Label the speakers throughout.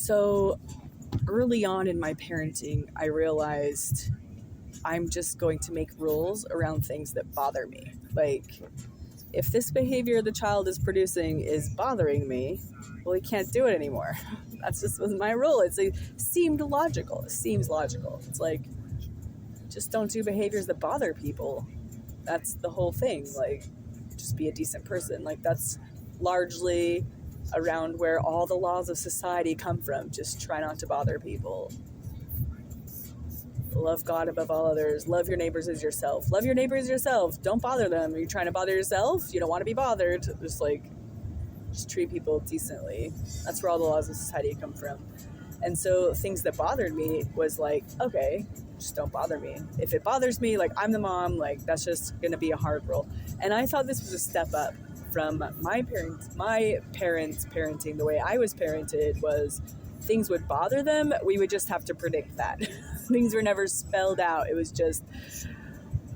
Speaker 1: So early on in my parenting, I realized I'm just going to make rules around things that bother me. Like, if this behavior the child is producing is bothering me, well, he can't do it anymore. That's just was my rule. It seemed logical. It seems logical. It's like, just don't do behaviors that bother people. That's the whole thing. Like, just be a decent person. Like, that's largely around where all the laws of society come from. Just try not to bother people. Love God above all others. Love your neighbors as yourself. Love your neighbors yourself. Don't bother them. Are you trying to bother yourself? You don't want to be bothered. Just treat people decently. That's where all the laws of society come from. And so things that bothered me was like, okay, just don't bother me. If it bothers me, like, I'm the mom, like, that's just going to be a hard rule. And I thought this was a step up from my parents' parenting. The way I was parented was things would bother them. We would just have to predict that. Things were never spelled out. It was just,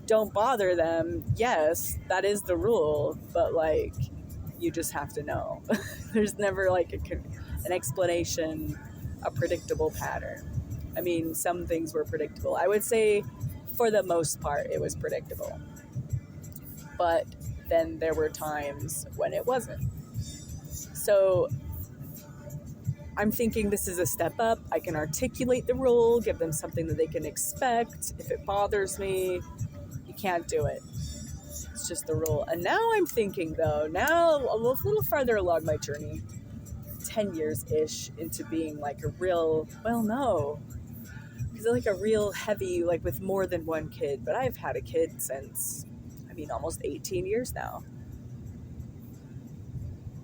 Speaker 1: don't bother them. Yes, that is the rule, but like, you just have to know. There's never like an explanation, a predictable pattern. I mean, some things were predictable. I would say for the most part, it was predictable. But then there were times when it wasn't. So I'm thinking this is a step up. I can articulate the rule, give them something that they can expect. If it bothers me, you can't do it. It's just the rule. And now I'm thinking, though, now a little farther along my journey, 10 years-ish into being like a real, well, no, because like a real heavy, like with more than one kid. But I've had a kid since, almost 18 years now.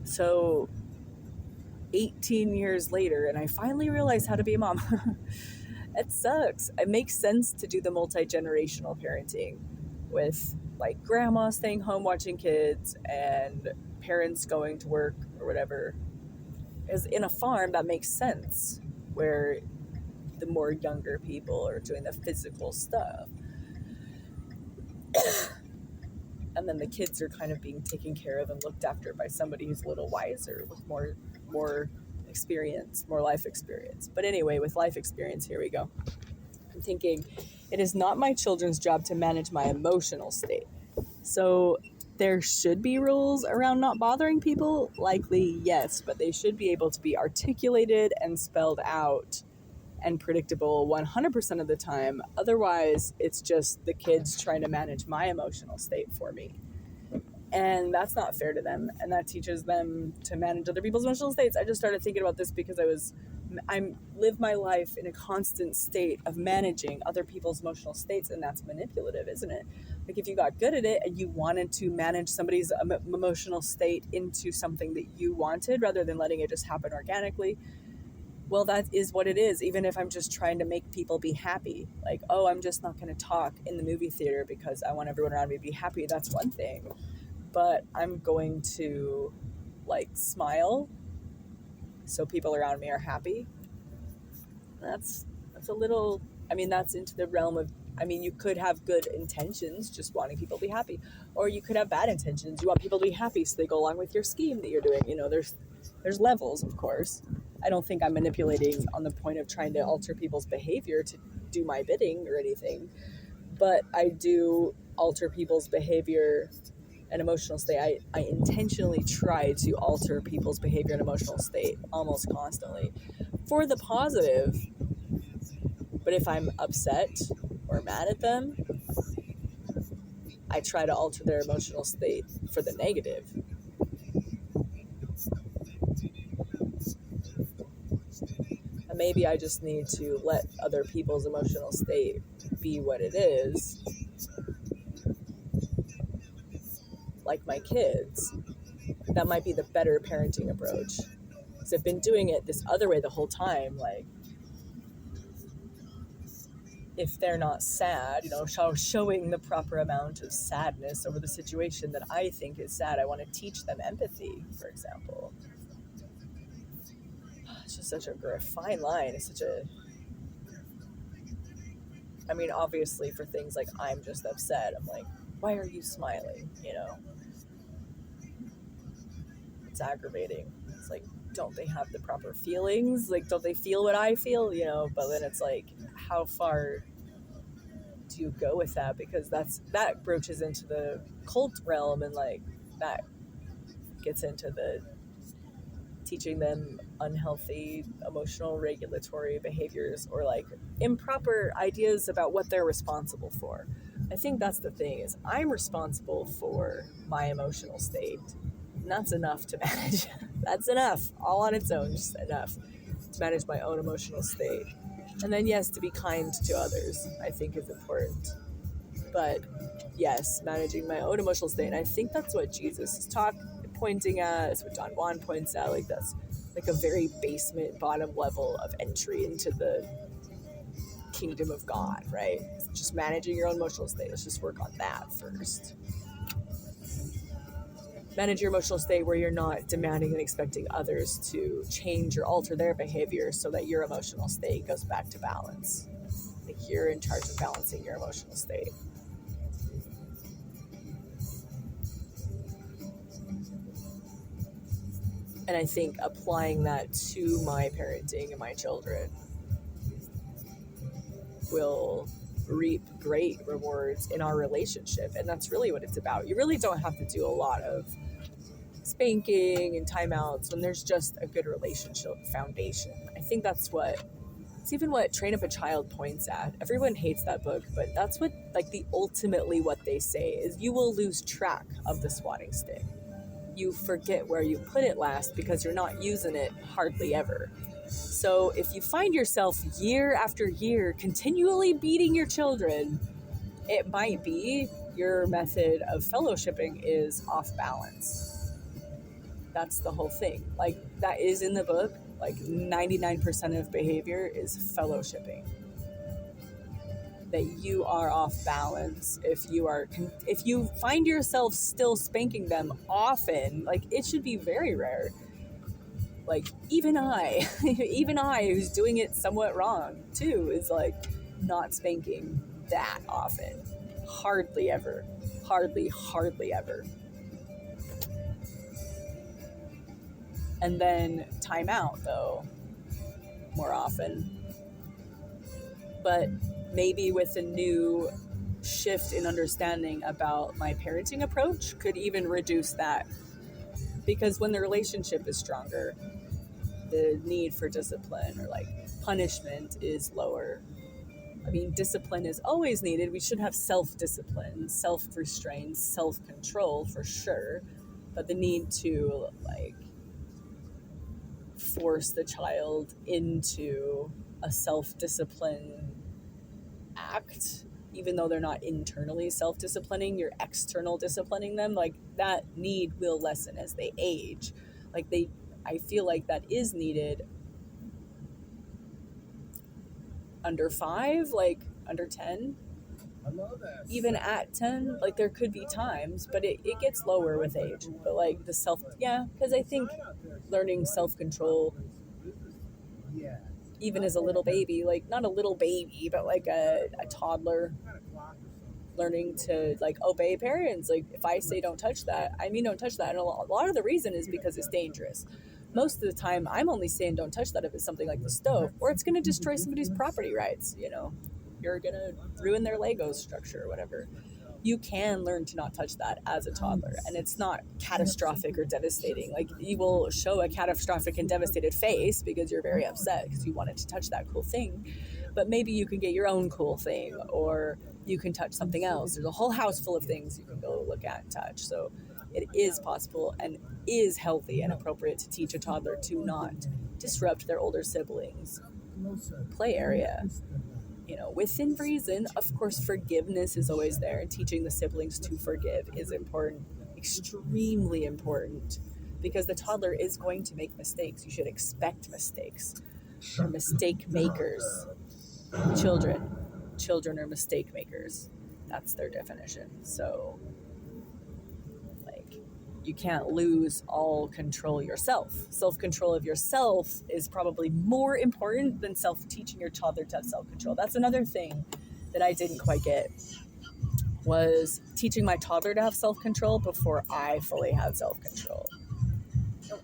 Speaker 1: So 18 years later, and I finally realized how to be a mom. It sucks. It makes sense to do the multi-generational parenting with like grandma staying home watching kids and parents going to work or whatever. Because in a farm, that makes sense, where the more younger people are doing the physical stuff. And then the kids are kind of being taken care of and looked after by somebody who's a little wiser with more experience, more life experience. But anyway, with life experience, here we go. I'm thinking, it is not my children's job to manage my emotional state. So there should be rules around not bothering people. Likely, yes, but they should be able to be articulated and spelled out and predictable 100% of the time. Otherwise, it's just the kids trying to manage my emotional state for me. And that's not fair to them. And that teaches them to manage other people's emotional states. I just started thinking about this because I live my life in a constant state of managing other people's emotional states, and that's manipulative, isn't it? Like, if you got good at it and you wanted to manage somebody's emotional state into something that you wanted rather than letting it just happen organically, well, that is what it is. Even if I'm just trying to make people be happy, like, oh, I'm just not going to talk in the movie theater because I want everyone around me to be happy. That's one thing. But I'm going to like smile so people around me are happy. That's a little, that's into the realm of, you could have good intentions, just wanting people to be happy. Or you could have bad intentions. You want people to be happy so they go along with your scheme that you're doing. There's levels, of course. I don't think I'm manipulating on the point of trying to alter people's behavior to do my bidding or anything. But I do alter people's behavior and emotional state. I intentionally try to alter people's behavior and emotional state almost constantly for the positive. But if I'm upset or mad at them, I try to alter their emotional state for the negative. And maybe I just need to let other people's emotional state be what it is. Like my kids. That might be the better parenting approach. Because I've been doing it this other way the whole time. Like, if they're not sad, showing the proper amount of sadness over the situation that I think is sad. I want to teach them empathy, for example. It's just such a fine line. It's such a... obviously for things like I'm just upset, I'm like, why are you smiling? It's aggravating. It's like, don't they have the proper feelings? Like, don't they feel what I feel? But then it's like, how far do you go with that? Because that broaches into the cult realm, and like that gets into the teaching them unhealthy emotional regulatory behaviors, or like improper ideas about what they're responsible for. I think that's the thing, is I'm responsible for my emotional state, and that's enough to manage. That's enough, all on its own, just enough to manage my own emotional state. And then yes, to be kind to others, I think is important. But yes, managing my own emotional state. And I think that's what Jesus is pointing at. It's what Don Juan points out. Like, that's like a very basement, bottom level of entry into the kingdom of God, right? It's just managing your own emotional state. Let's just work on that first. Manage your emotional state where you're not demanding and expecting others to change or alter their behavior so that your emotional state goes back to balance. Like, you're in charge of balancing your emotional state. And I think applying that to my parenting and my children will reap great rewards in our relationship. And that's really what it's about. You really don't have to do a lot of spanking and timeouts when there's just a good relationship foundation. I think it's even what Train Up a Child points at. Everyone hates that book, but that's what, like, ultimately what they say is you will lose track of the swatting stick. You forget where you put it last because you're not using it hardly ever. So if you find yourself year after year continually beating your children, it might be your method of fellowshipping is off balance. That's the whole thing. Like, that is in the book. Like, 99% of behavior is fellowshipping. That you are off balance if you find yourself still spanking them often. Like, it should be very rare. Like, even I who's doing it somewhat wrong too, is like not spanking that often. Hardly ever. Hardly ever. And then time out, though, more often. But maybe with a new shift in understanding about my parenting approach could even reduce that. Because when the relationship is stronger, the need for discipline or like punishment is lower. I mean, discipline is always needed. We should have self-discipline, self-restraint, self-control for sure. But the need to like force the child into a self-discipline act, even though they're not internally self-disciplining, you're external disciplining them, like that need will lessen as they age. Like, I feel like that is needed under 5, like under 10, even at 10. Like, there could be times, but it gets lower with age. But like because I think learning self-control, even as a little baby, like not a little baby, but like a toddler, learning to like obey parents. Like, if I say don't touch that, I mean don't touch that. And a lot of the reason is because it's dangerous. Most of the time, I'm only saying don't touch that if it's something like the stove, or it's going to destroy somebody's property rights. You're going to ruin their Lego structure or whatever. You can learn to not touch that as a toddler, and it's not catastrophic or devastating. Like, you will show a catastrophic and devastated face because you're very upset because you wanted to touch that cool thing, but maybe you can get your own cool thing, or you can touch something else. There's a whole house full of things you can go look at and touch. So it is possible and is healthy and appropriate to teach a toddler to not disrupt their older siblings' play area. Within reason. Of course, forgiveness is always there, and teaching the siblings to forgive is important, extremely important, because the toddler is going to make mistakes. You should expect mistakes. They're mistake makers. Children are mistake makers. That's their definition. So, you can't lose all control yourself. Self-control of yourself is probably more important than teaching your toddler to have self-control. That's another thing that I didn't quite get, was teaching my toddler to have self-control before I fully had self-control.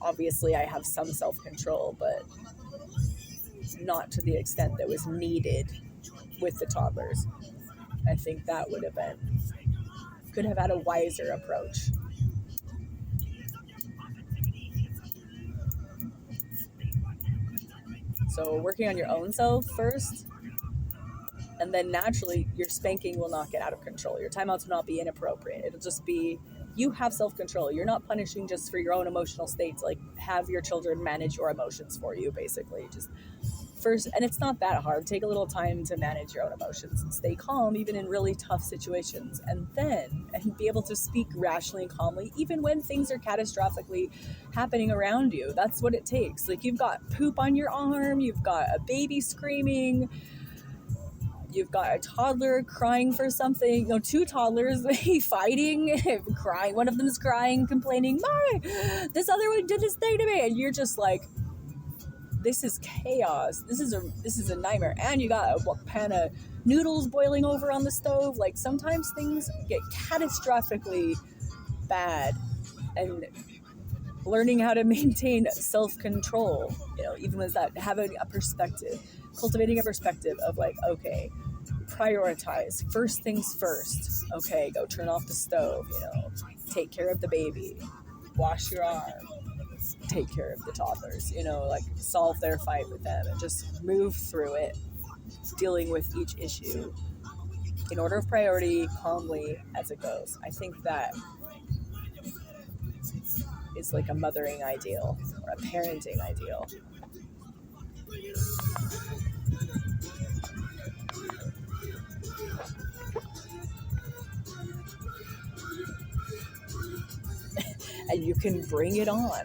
Speaker 1: Obviously, I have some self-control, but not to the extent that was needed with the toddlers. I think that could have had a wiser approach. So working on your own self first, and then naturally your spanking will not get out of control. Your timeouts will not be inappropriate. It'll just be, you have self-control. You're not punishing just for your own emotional states. Like, have your children manage your emotions for you, basically. Just first, and it's not that hard. Take a little time to manage your own emotions and stay calm even in really tough situations, and be able to speak rationally and calmly even when things are catastrophically happening around you. That's what it takes. Like, you've got poop on your arm, you've got a baby screaming, you've got a toddler crying for something, two toddlers fighting, crying. One of them's crying, complaining, "Mommy, this other one did this thing to me," and you're just like, this is chaos. This is a nightmare. And you got a pan of noodles boiling over on the stove. Like, sometimes things get catastrophically bad, and learning how to maintain self-control, even with that, having a perspective, cultivating a perspective of like, okay, prioritize, first things first. Okay, go turn off the stove, take care of the baby, wash your arm, take care of the toddlers, like solve their fight with them and just move through it, dealing with each issue in order of priority, calmly as it goes. I think that is like a mothering ideal or a parenting ideal. And you can bring it on.